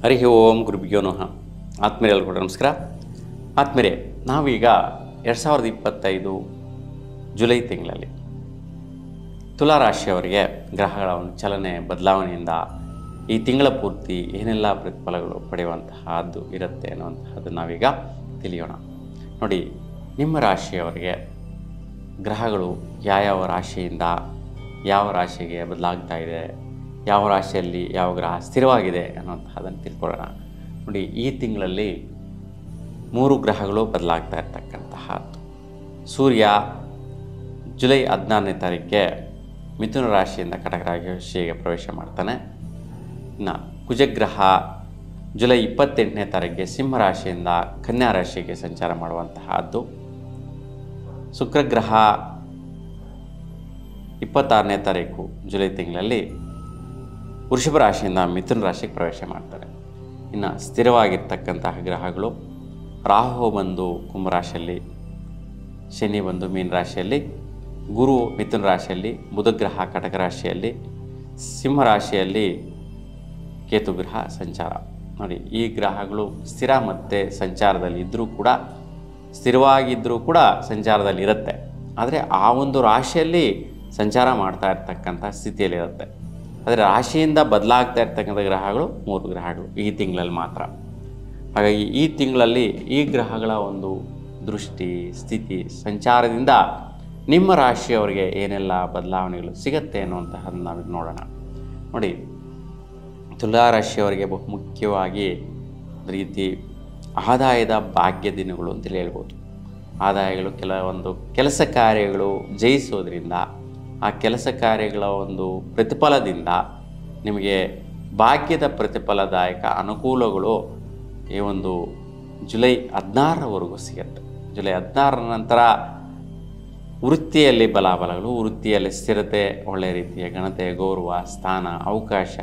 ಹರಿ ಓಂ ಗುರುಭ್ಯೋ ನಮಃ. ಆತ್ಮೀಯರೇ ಕೂಡ ನಮಸ್ಕಾರ. ಆತ್ಮೀಯರೇ, ನಾವೀಗ 2025 ಜುಲೈ ತಿಂಗಳಲ್ಲಿ ತುಲಾರಾಶಿಯವರಿಗೆ ಗ್ರಹಗಳ ಒಂದು ಚಲನೆ ಬದಲಾವಣೆಯಿಂದ ಈ ತಿಂಗಳ ಪೂರ್ತಿ ಏನೆಲ್ಲ ಪ್ರತಿಫಲಗಳು ಪಡೆಯುವಂತಹದ್ದು ಇರುತ್ತೆ ಅನ್ನುವಂತಹದ್ದು ನಾವೀಗ ತಿಳಿಯೋಣ. ನೋಡಿ, ನಿಮ್ಮ ರಾಶಿಯವರಿಗೆ ಗ್ರಹಗಳು ಯಾವ ರಾಶಿಯಿಂದ ಯಾವ ರಾಶಿಗೆ ಬದಲಾಗ್ತಾ ಇದೆ, ಯಾವ ರಾಶಿಯಲ್ಲಿ ಯಾವ ಗ್ರಹ ಸ್ಥಿರವಾಗಿದೆ ಅನ್ನುವಂಥದ್ದನ್ನು ತಿಳ್ಕೊಳ್ಳೋಣ. ನೋಡಿ, ಈ ತಿಂಗಳಲ್ಲಿ 3 ಗ್ರಹಗಳು ಬದಲಾಗ್ತಾ ಇರ್ತಕ್ಕಂತಹದ್ದು. ಸೂರ್ಯ ಜುಲೈ 16ನೇ ತಾರೀಕಿಗೆ ಮಿಥುನ ರಾಶಿಯಿಂದ ಕಟಕ ರಾಶಿಗೆ ಪ್ರವೇಶ ಮಾಡ್ತಾನೆ. ಇನ್ನು ಕುಜಗ್ರಹ ಜುಲೈ 28ನೇ ತಾರೀಕಿಗೆ ಸಿಂಹ ರಾಶಿಯಿಂದ ಕನ್ಯಾ ರಾಶಿಗೆ ಸಂಚಾರ ಮಾಡುವಂತಹದ್ದು. ಶುಕ್ರಗ್ರಹ 26ನೇ ತಾರೀಕು ಜುಲೈ ತಿಂಗಳಲ್ಲಿ ವೃಷಭ ರಾಶಿಯಿಂದ ಮಿಥುನ ರಾಶಿಗೆ ಪ್ರವೇಶ ಮಾಡ್ತಾರೆ. ಇನ್ನು ಸ್ಥಿರವಾಗಿರ್ತಕ್ಕಂತಹ ಗ್ರಹಗಳು ರಾಹು ಬಂದು ಕುಂಭರಾಶಿಯಲ್ಲಿ, ಶನಿ ಬಂದು ಮೀನ ರಾಶಿಯಲ್ಲಿ, ಗುರು ಮಿಥುನ ರಾಶಿಯಲ್ಲಿ, ಬುಧಗ್ರಹ ಕಟಕ ರಾಶಿಯಲ್ಲಿ, ಸಿಂಹ ರಾಶಿಯಲ್ಲಿ ಕೇತುಗ್ರಹ ಸಂಚಾರ. ನೋಡಿ, ಈ ಗ್ರಹಗಳು ಸ್ಥಿರ ಮತ್ತು ಸಂಚಾರದಲ್ಲಿ ಇದ್ದರೂ ಕೂಡ, ಸ್ಥಿರವಾಗಿದ್ದರೂ ಕೂಡ ಸಂಚಾರದಲ್ಲಿ ಇರುತ್ತೆ. ಆದರೆ ಆ ಒಂದು ರಾಶಿಯಲ್ಲಿ ಸಂಚಾರ ಮಾಡ್ತಾ ಇರ್ತಕ್ಕಂಥ ಸ್ಥಿತಿಯಲ್ಲಿರುತ್ತೆ. ಆದರೆ ರಾಶಿಯಿಂದ ಬದಲಾಗ್ತಾ ಇರ್ತಕ್ಕಂಥ ಗ್ರಹಗಳು 3 ಗ್ರಹಗಳು ಈ ತಿಂಗಳಲ್ಲಿ ಮಾತ್ರ. ಹಾಗಾಗಿ ಈ ತಿಂಗಳಲ್ಲಿ ಈ ಗ್ರಹಗಳ ಒಂದು ದೃಷ್ಟಿ, ಸ್ಥಿತಿ, ಸಂಚಾರದಿಂದ ನಿಮ್ಮ ರಾಶಿಯವರಿಗೆ ಏನೆಲ್ಲ ಬದಲಾವಣೆಗಳು ಸಿಗುತ್ತೆ ಅನ್ನುವಂತಹದ್ದು ನಾವೀಗ ನೋಡೋಣ. ನೋಡಿ, ತುಲಾ ರಾಶಿಯವರಿಗೆ ಬಹುಮುಖ್ಯವಾಗಿ ರೀತಿ ಆದಾಯದ ಭಾಗ್ಯ ದಿನಗಳು ಅಂತೇಳಿ ಹೇಳ್ಬೋದು. ಆದಾಯಗಳು ಕೆಲವೊಂದು ಕೆಲಸ ಕಾರ್ಯಗಳು ಜಯಿಸೋದ್ರಿಂದ, ಆ ಕೆಲಸ ಕಾರ್ಯಗಳ ಒಂದು ಪ್ರತಿಫಲದಿಂದ ನಿಮಗೆ ಭಾಗ್ಯದ ಪ್ರತಿಫಲದಾಯಕ ಅನುಕೂಲಗಳು ಈ ಒಂದು ಜುಲೈ 16ರವರೆಗೂ ಸಿಗುತ್ತೆ. ಜುಲೈ 16ರ ನಂತರ ವೃತ್ತಿಯಲ್ಲಿ ಬಲಾಬಲಗಳು, ವೃತ್ತಿಯಲ್ಲಿ ಸ್ಥಿರತೆ, ಒಳ್ಳೆಯ ರೀತಿಯ ಘನತೆ, ಗೌರವ, ಸ್ಥಾನ, ಅವಕಾಶ,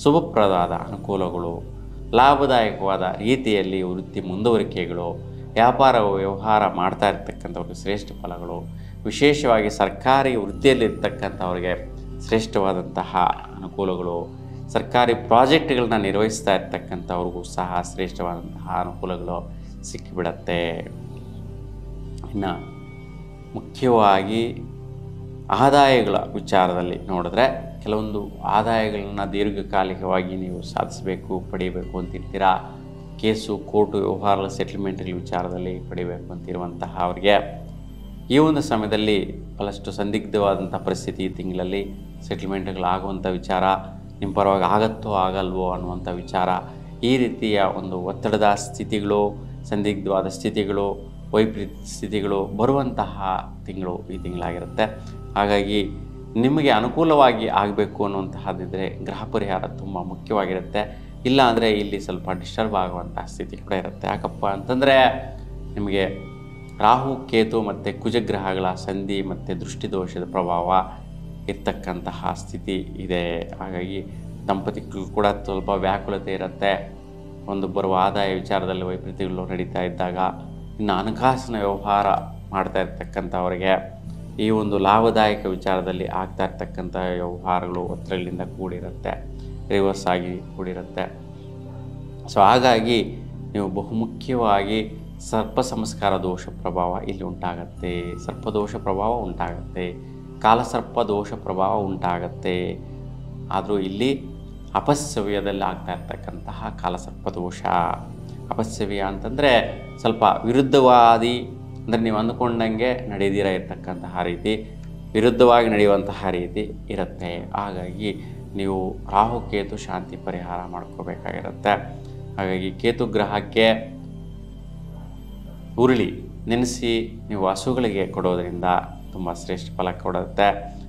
ಶುಭಪ್ರದವಾದ ಅನುಕೂಲಗಳು, ಲಾಭದಾಯಕವಾದ ರೀತಿಯಲ್ಲಿ ವೃತ್ತಿ ಮುಂದುವರಿಕೆಗಳು, ವ್ಯಾಪಾರ ವ್ಯವಹಾರ ಮಾಡ್ತಾ ಇರ್ತಕ್ಕಂಥವ್ರಿಗೆ ಶ್ರೇಷ್ಠ ಫಲಗಳು, ವಿಶೇಷವಾಗಿ ಸರ್ಕಾರಿ ವೃತ್ತಿಯಲ್ಲಿರ್ತಕ್ಕಂಥವ್ರಿಗೆ ಶ್ರೇಷ್ಠವಾದಂತಹ ಅನುಕೂಲಗಳು, ಸರ್ಕಾರಿ ಪ್ರಾಜೆಕ್ಟ್ಗಳನ್ನ ನಿರ್ವಹಿಸ್ತಾ ಇರ್ತಕ್ಕಂಥವ್ರಿಗೂ ಸಹ ಶ್ರೇಷ್ಠವಾದಂತಹ ಅನುಕೂಲಗಳು ಸಿಕ್ಕಿಬಿಡತ್ತೆ. ಇನ್ನು ಮುಖ್ಯವಾಗಿ ಆದಾಯಗಳ ವಿಚಾರದಲ್ಲಿ ನೋಡಿದ್ರೆ, ಕೆಲವೊಂದು ಆದಾಯಗಳನ್ನು ದೀರ್ಘಕಾಲಿಕವಾಗಿ ನೀವು ಸಾಧಿಸಬೇಕು, ಪಡೀಬೇಕು ಅಂತಿರ್ತೀರ. ಕೇಸು, ಕೋರ್ಟು ವ್ಯವಹಾರಗಳ ಸೆಟ್ಲ್ಮೆಂಟ್ಗಳ ವಿಚಾರದಲ್ಲಿ ಪಡಿಬೇಕು ಅಂತಿರುವಂತಹ ಅವರಿಗೆ ಈ ಒಂದು ಸಮಯದಲ್ಲಿ ಬಹಳಷ್ಟು ಸಂದಿಗ್ಧವಾದಂಥ ಪರಿಸ್ಥಿತಿ. ಈ ತಿಂಗಳಲ್ಲಿ ಸೆಟ್ಲ್ಮೆಂಟ್ಗಳಾಗುವಂಥ ವಿಚಾರ, ನಿಮ್ಮ ಪರವಾಗಿ ಆಗತ್ತೋ ಆಗಲ್ವೋ ಅನ್ನುವಂಥ ವಿಚಾರ, ಈ ರೀತಿಯ ಒಂದು ಒತ್ತಡದ ಸ್ಥಿತಿಗಳು, ಸಂದಿಗ್ಧವಾದ ಸ್ಥಿತಿಗಳು, ವೈಪರೀತ್ಯ ಸ್ಥಿತಿಗಳು ಬರುವಂತಹ ತಿಂಗಳು ಈ ತಿಂಗಳಾಗಿರುತ್ತೆ. ಹಾಗಾಗಿ ನಿಮಗೆ ಅನುಕೂಲವಾಗಿ ಆಗಬೇಕು ಅನ್ನುವಂತಹದ್ದಿದ್ದರೆ ಗ್ರಹ ಪರಿಹಾರ ತುಂಬ ಮುಖ್ಯವಾಗಿರುತ್ತೆ. ಇಲ್ಲ ಅಂದರೆ ಇಲ್ಲಿ ಸ್ವಲ್ಪ ಡಿಸ್ಟರ್ಬ್ ಆಗುವಂತಹ ಸ್ಥಿತಿ ಕೂಡ ಇರುತ್ತೆ. ಯಾಕಪ್ಪ ಅಂತಂದರೆ, ನಿಮಗೆ ರಾಹು, ಕೇತು ಮತ್ತು ಕುಜಗ್ರಹಗಳ ಸಂಧಿ ಮತ್ತು ದೃಷ್ಟಿದೋಷದ ಪ್ರಭಾವ ಇರ್ತಕ್ಕಂತಹ ಸ್ಥಿತಿ ಇದೆ. ಹಾಗಾಗಿ ದಂಪತಿಗಳು ಕೂಡ ಸ್ವಲ್ಪ ವ್ಯಾಕುಲತೆ ಇರುತ್ತೆ. ಒಂದು ಬರುವ ಆದಾಯ ವಿಚಾರದಲ್ಲಿ ವೈಪರೀತ್ಯಗಳು ನಡೀತಾ ಇದ್ದಾಗ, ಇನ್ನು ಹಣಕಾಸಿನ ವ್ಯವಹಾರ ಮಾಡ್ತಾ ಇರ್ತಕ್ಕಂಥವರಿಗೆ ಈ ಒಂದು ಲಾಭದಾಯಕ ವಿಚಾರದಲ್ಲಿ ಆಗ್ತಾ ಇರ್ತಕ್ಕಂಥ ವ್ಯವಹಾರಗಳು ಒತ್ತಡಗಳಿಂದ ಕೂಡಿರುತ್ತೆ, ರಿವರ್ಸ್ ಆಗಿ ಕೂಡಿರುತ್ತೆ. ಸೊ ಹಾಗಾಗಿ ನೀವು ಬಹುಮುಖ್ಯವಾಗಿ ಸರ್ಪ ಸಂಸ್ಕಾರ ದೋಷ ಪ್ರಭಾವ ಇಲ್ಲಿ ಉಂಟಾಗತ್ತೆ, ಸರ್ಪದೋಷ ಪ್ರಭಾವ ಉಂಟಾಗತ್ತೆ, ಕಾಲಸರ್ಪ ದೋಷ ಪ್ರಭಾವ ಉಂಟಾಗತ್ತೆ. ಆದರೂ ಇಲ್ಲಿ ಅಪಸ್ಸವ್ಯದಲ್ಲಿ ಆಗ್ತಾ ಇರ್ತಕ್ಕಂತಹ ಕಾಲಸರ್ಪ ದೋಷ. ಅಪಸ್ಸವ್ಯ ಅಂತಂದರೆ ಸ್ವಲ್ಪ ವಿರುದ್ಧವಾದಿ, ಅಂದರೆ ನೀವು ಅಂದುಕೊಂಡಂಗೆ ನಡೆದಿರ ಇರ್ತಕ್ಕಂತಹ ರೀತಿ, ವಿರುದ್ಧವಾಗಿ ನಡೆಯುವಂತಹ ರೀತಿ ಇರುತ್ತೆ. ಹಾಗಾಗಿ ನೀವು ರಾಹು ಕೇತು ಶಾಂತಿ ಪರಿಹಾರ ಮಾಡ್ಕೋಬೇಕಾಗಿರುತ್ತೆ. ಹಾಗಾಗಿ ಕೇತು ಗ್ರಹಕ್ಕೆ ಉರುಳಿ ನೆನೆಸಿ ನೀವು ಹಸುಗಳಿಗೆ ಕೊಡೋದರಿಂದ ತುಂಬ ಶ್ರೇಷ್ಠ ಫಲ ಕೊಡುತ್ತೆ.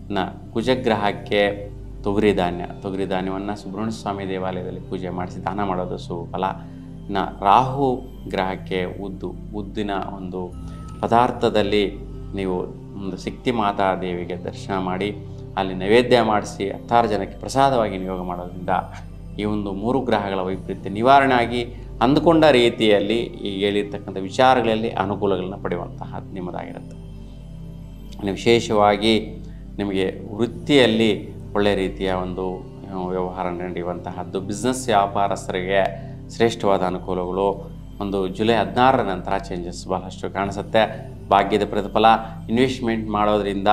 ಇನ್ನು ಕುಜಗ್ರಹಕ್ಕೆ ತೊಗರಿ ಧಾನ್ಯವನ್ನು ಸುಬ್ರಹ್ಮಣ್ಯ ಸ್ವಾಮಿ ದೇವಾಲಯದಲ್ಲಿ ಪೂಜೆ ಮಾಡಿಸಿ ದಾನ ಮಾಡೋದು ಶುಭ ಫಲ. ಇನ್ನು ರಾಹು ಗ್ರಹಕ್ಕೆ ಉದ್ದಿನ ಒಂದು ಪದಾರ್ಥದಲ್ಲಿ ನೀವು ಒಂದು ಶಕ್ತಿ ಮಾತಾ ದೇವಿಗೆ ದರ್ಶನ ಮಾಡಿ ಅಲ್ಲಿ ನೈವೇದ್ಯ ಮಾಡಿಸಿ 16 ಜನಕ್ಕೆ ಪ್ರಸಾದವಾಗಿ ನಿಯೋಗ ಮಾಡೋದ್ರಿಂದ ಈ ಒಂದು 3 ಗ್ರಹಗಳ ವೈಪರೀತ್ಯ ನಿವಾರಣೆ ಆಗಿ ಅಂದುಕೊಂಡ ರೀತಿಯಲ್ಲಿ ಈ ಹೇಳಿರ್ತಕ್ಕಂಥ ವಿಚಾರಗಳಲ್ಲಿ ಅನುಕೂಲಗಳನ್ನ ಪಡೆಯುವಂತಹ ನಿಮ್ಮದಾಗಿರುತ್ತೆ. ವಿಶೇಷವಾಗಿ ನಿಮಗೆ ವೃತ್ತಿಯಲ್ಲಿ ಒಳ್ಳೆಯ ರೀತಿಯ ಒಂದು ವ್ಯವಹಾರ ನಡೆಯುವಂತಹದ್ದು. ಬಿಸ್ನೆಸ್ ವ್ಯಾಪಾರಸ್ಥರಿಗೆ ಶ್ರೇಷ್ಠವಾದ ಅನುಕೂಲಗಳು. ಒಂದು ಜುಲೈ 16ರ ನಂತರ ಚೇಂಜಸ್ ಬಹಳಷ್ಟು ಕಾಣಿಸುತ್ತೆ. ಭಾಗ್ಯದ ಪ್ರತಿಫಲ, ಇನ್ವೆಸ್ಟ್ಮೆಂಟ್ ಮಾಡೋದ್ರಿಂದ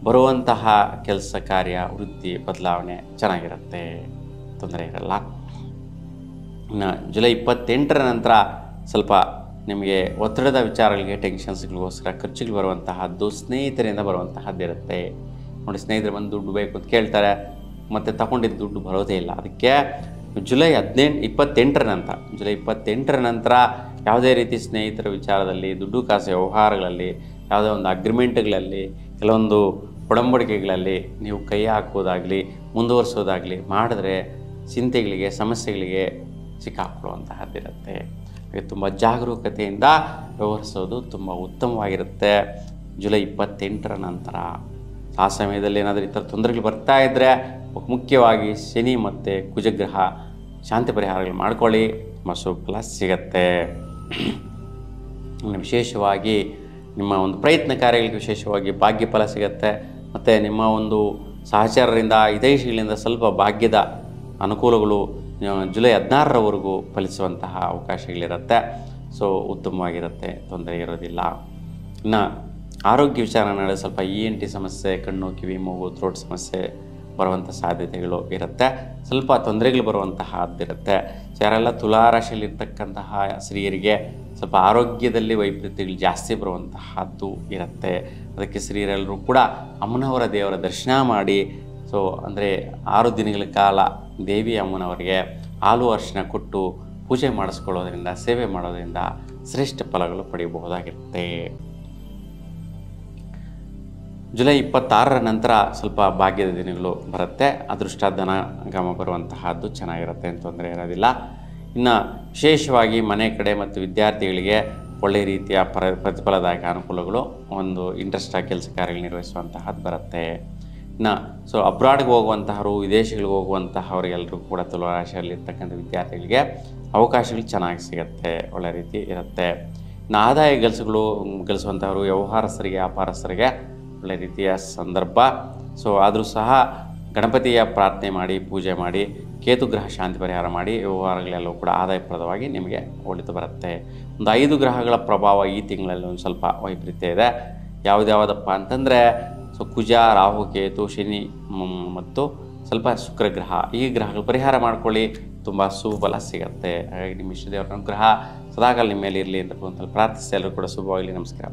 ಬರುವಂತಹ ಕೆಲಸ ಕಾರ್ಯ, ವೃತ್ತಿ ಬದಲಾವಣೆ ಚೆನ್ನಾಗಿರುತ್ತೆ, ತೊಂದರೆ ಇರಲ್ಲ. ಇನ್ನು ಜುಲೈ 28ರ ನಂತರ ಸ್ವಲ್ಪ ನಿಮಗೆ ಒತ್ತಡದ ವಿಚಾರಗಳಿಗೆ, ಟೆನ್ಷನ್ಸ್ಗಳಿಗೋಸ್ಕರ ಖರ್ಚುಗಳು ಬರುವಂತಹದ್ದು, ಸ್ನೇಹಿತರಿಂದ ಬರುವಂತಹದ್ದು ಇರುತ್ತೆ. ನೋಡಿ, ಸ್ನೇಹಿತರು ಬಂದು ದುಡ್ಡು ಬೇಕು ಅಂತ ಕೇಳ್ತಾರೆ, ಮತ್ತು ತಗೊಂಡಿದ್ದು ದುಡ್ಡು ಬರೋದೇ ಇಲ್ಲ. ಅದಕ್ಕೆ ಜುಲೈ 28ರ ನಂತರ ಯಾವುದೇ ರೀತಿ ಸ್ನೇಹಿತರ ವಿಚಾರದಲ್ಲಿ, ದುಡ್ಡು ಕಾಸು ವ್ಯವಹಾರಗಳಲ್ಲಿ, ಯಾವುದೇ ಒಂದು ಅಗ್ರಿಮೆಂಟ್ಗಳಲ್ಲಿ, ಕೆಲವೊಂದು ಒಡಂಬಡಿಕೆಗಳಲ್ಲಿ ನೀವು ಕೈ ಹಾಕೋದಾಗಲಿ ಮುಂದುವರಿಸೋದಾಗಲಿ ಮಾಡಿದ್ರೆ ಚಿಂತೆಗಳಿಗೆ, ಸಮಸ್ಯೆಗಳಿಗೆ ಸಿಕ್ಕಾಕೊಳ್ಳುವಂತಹದ್ದಿರುತ್ತೆ. ಹಾಗೆ ತುಂಬ ಜಾಗರೂಕತೆಯಿಂದ ವ್ಯವಹರಿಸೋದು ತುಂಬ ಉತ್ತಮವಾಗಿರುತ್ತೆ ಜುಲೈ 28ರ ನಂತರ. ಆ ಸಮಯದಲ್ಲಿ ಏನಾದರೂ ಈ ಥರ ತೊಂದರೆಗಳು ಬರ್ತಾ ಇದ್ದರೆ ಮುಖ್ಯವಾಗಿ ಶನಿ ಮತ್ತು ಕುಜಗ್ರಹ ಶಾಂತಿ ಪರಿಹಾರಗಳು ಮಾಡ್ಕೊಳ್ಳಿ, ತುಂಬ ಶುಭ ಫಲ ಸಿಗತ್ತೆ. ವಿಶೇಷವಾಗಿ ನಿಮ್ಮ ಒಂದು ಪ್ರಯತ್ನ ಕಾರ್ಯಗಳಿಗೆ ವಿಶೇಷವಾಗಿ ಭಾಗ್ಯ ಫಲ ಸಿಗುತ್ತೆ. ಮತ್ತು ನಿಮ್ಮ ಒಂದು ಸಹಚರರಿಂದ, ಹಿತೈಷಿಗಳಿಂದ ಸ್ವಲ್ಪ ಭಾಗ್ಯದ ಅನುಕೂಲಗಳು ಜುಲೈ 16ರವರೆಗೂ ಫಲಿಸುವಂತಹ ಅವಕಾಶಗಳಿರುತ್ತೆ. ಸೊ ಉತ್ತಮವಾಗಿರುತ್ತೆ, ತೊಂದರೆ ಇರೋದಿಲ್ಲ. ಇನ್ನು ಆರೋಗ್ಯ ವಿಚಾರ ನಡೆದು ಸ್ವಲ್ಪ ENT ಸಮಸ್ಯೆ, ಕಣ್ಣು, ಕಿವಿ, ಮೂಗು, ಥ್ರೋಟ್ ಸಮಸ್ಯೆ ಬರುವಂಥ ಸಾಧ್ಯತೆಗಳು ಇರುತ್ತೆ. ಸ್ವಲ್ಪ ತೊಂದರೆಗಳು ಬರುವಂತಹದ್ದಿರುತ್ತೆ. ಯಾರೆಲ್ಲ ತುಲಾರಾಶಿಯಲ್ಲಿರ್ತಕ್ಕಂತಹ ಸ್ತ್ರೀಯರಿಗೆ ಸ್ವಲ್ಪ ಆರೋಗ್ಯದಲ್ಲಿ ವೈಪರೀತ್ಯಗಳು ಜಾಸ್ತಿ ಬರುವಂತಹದ್ದು ಇರುತ್ತೆ. ಅದಕ್ಕೆ ಸ್ತ್ರೀಯರೆಲ್ಲರೂ ಕೂಡ ಅಮ್ಮನವರ ದೇವರ ದರ್ಶನ ಮಾಡಿ, ಸೊ ಅಂದರೆ 6 ದಿನಗಳ ಕಾಲ ದೇವಿ ಅಮ್ಮನವರಿಗೆ ಹಾಲು ಅರಿಶಿನ ಕೊಟ್ಟು ಪೂಜೆ ಮಾಡಿಸ್ಕೊಳ್ಳೋದ್ರಿಂದ, ಸೇವೆ ಮಾಡೋದ್ರಿಂದ ಶ್ರೇಷ್ಠ ಫಲಗಳು ಪಡೆಯಬಹುದಾಗಿರುತ್ತೆ. ಜುಲೈ 26ರ ನಂತರ ಸ್ವಲ್ಪ ಭಾಗ್ಯದ ದಿನಗಳು ಬರುತ್ತೆ. ಅದೃಷ್ಟ ಧನಗಮ ಬರುವಂತಹದ್ದು ಚೆನ್ನಾಗಿರುತ್ತೆ, ಅಂತ ತೊಂದರೆ ಇರೋದಿಲ್ಲ. ಇನ್ನು ವಿಶೇಷವಾಗಿ ಮನೆ ಕಡೆ ಮತ್ತು ವಿದ್ಯಾರ್ಥಿಗಳಿಗೆ ಒಳ್ಳೆಯ ರೀತಿಯ ಪ್ರತಿಫಲದಾಯಕ ಅನುಕೂಲಗಳು, ಒಂದು ಇಂಟ್ರೆಸ್ಟಾಗಿ ಕೆಲಸ ಕಾರ್ಯಗಳು ನಿರ್ವಹಿಸುವಂತಹದ್ದು ಬರುತ್ತೆ. ಇನ್ನು ಸೊ ಅಬ್ರಾಡ್ಗೆ ಹೋಗುವಂತಹವರು, ವಿದೇಶಗಳಿಗೆ ಹೋಗುವಂತಹವರಿಗೆಲ್ಲರೂ ಕೂಡ ತುಲಾರಾಶಿಯಲ್ಲಿರ್ತಕ್ಕಂಥ ವಿದ್ಯಾರ್ಥಿಗಳಿಗೆ ಅವಕಾಶಗಳು ಚೆನ್ನಾಗಿ ಸಿಗುತ್ತೆ, ಒಳ್ಳೆ ರೀತಿ ಇರುತ್ತೆ. ಇನ್ನು ಆದಾಯ ಗಳಿಸುವಂಥವರು, ವ್ಯವಹಾರಸ್ಥರಿಗೆ, ವ್ಯಾಪಾರಸ್ಥರಿಗೆ ಒಳ್ಳೆ ರೀತಿಯ ಸಂದರ್ಭ. ಸೊ ಆದರೂ ಸಹ ಗಣಪತಿಯ ಪ್ರಾರ್ಥನೆ ಮಾಡಿ, ಪೂಜೆ ಮಾಡಿ, ಕೇತುಗ್ರಹ ಶಾಂತಿ ಪರಿಹಾರ ಮಾಡಿ, ವ್ಯವಹಾರಗಳೆಲ್ಲವೂ ಕೂಡ ಆದಾಯಪ್ರದವಾಗಿ ನಿಮಗೆ ಒಳಿತು ಬರುತ್ತೆ. ಒಂದು 5 ಗ್ರಹಗಳ ಪ್ರಭಾವ ಈ ತಿಂಗಳಲ್ಲಿ ಒಂದು ಸ್ವಲ್ಪ ವೈಪರೀತ್ಯ ಇದೆ. ಯಾವುದ್ಯಾವುದಪ್ಪ ಅಂತಂದರೆ ಸೊ ಕುಜ, ರಾಹು, ಕೇತು, ಶನಿ ಮತ್ತು ಸ್ವಲ್ಪ ಶುಕ್ರಗ್ರಹ, ಈ ಗ್ರಹಗಳು ಪರಿಹಾರ ಮಾಡ್ಕೊಳ್ಳಿ, ತುಂಬ ಶುಭಫಲ ಸಿಗುತ್ತೆ. ಹಾಗಾಗಿ ನಿಮ್ಮ ಇಷ್ಟದೇವರ ಅನುಗ್ರಹ ಸದಾಕಾಲ ನಿಮ್ಮ ಮೇಲೆ ಇರಲಿ ಅಂತ ಪ್ರಾರ್ಥಿಸಿ ಎಲ್ಲರೂ ಕೂಡ ಶುಭವಾಗಲಿ. ನಮಸ್ಕಾರ.